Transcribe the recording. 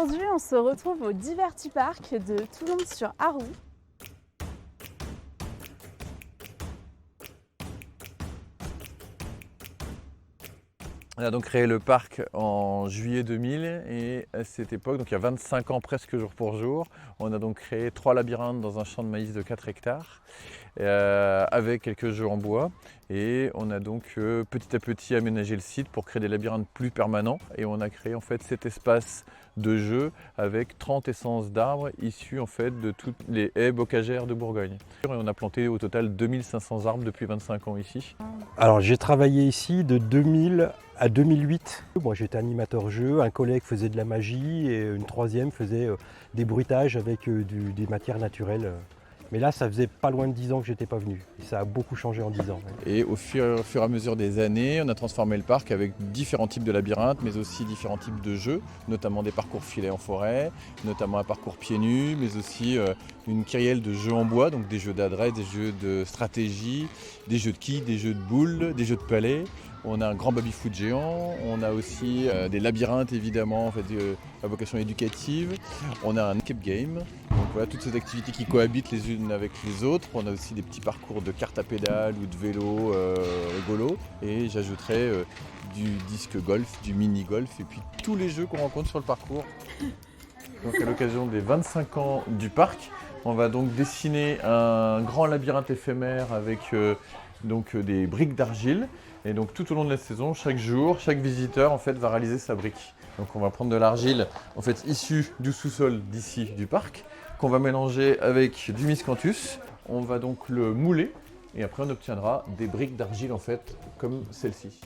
Aujourd'hui, on se retrouve au Diverty Park de Toulon-sur-Arroux. On a donc créé le parc en juillet 2000 et à cette époque, donc il y a 25 ans presque jour pour jour, on a donc créé 3 labyrinthes dans un champ de maïs de 4 hectares avec quelques jeux en bois et on a donc petit à petit aménagé le site pour créer des labyrinthes plus permanents et on a créé en fait cet espace de jeu avec 30 essences d'arbres issus en fait de toutes les haies bocagères de Bourgogne. Et on a planté au total 2500 arbres depuis 25 ans ici. Alors j'ai travaillé ici de 2000 à 2008. Moi j'étais animateur jeu, un collègue faisait de la magie et une troisième faisait des bruitages avec des matières naturelles. Mais là ça faisait pas loin de 10 ans que j'étais pas venu. Et ça a beaucoup changé en 10 ans. Et au fur et à mesure des années, on a transformé le parc avec différents types de labyrinthes, mais aussi différents types de jeux, notamment des parcours filets en forêt, notamment un parcours pieds nus, mais aussi une kyrielle de jeux en bois, donc des jeux d'adresse, des jeux de stratégie, des jeux de quilles, des jeux de boules, des jeux de palais. On a un grand baby-foot géant, on a aussi des labyrinthes évidemment en fait, à vocation éducative, on a un escape game, donc voilà toutes ces activités qui cohabitent les unes avec les autres. On a aussi des petits parcours de cartes à pédales ou de vélo rigolo et j'ajouterai du disque golf, du mini-golf et puis tous les jeux qu'on rencontre sur le parcours. Donc à l'occasion des 25 ans du parc, on va donc dessiner un grand labyrinthe éphémère avec des briques d'argile. Et donc tout au long de la saison, chaque jour, chaque visiteur en fait va réaliser sa brique. Donc on va prendre de l'argile en fait issue du sous-sol d'ici du parc, qu'on va mélanger avec du miscanthus. On va donc le mouler et après on obtiendra des briques d'argile en fait comme celle-ci.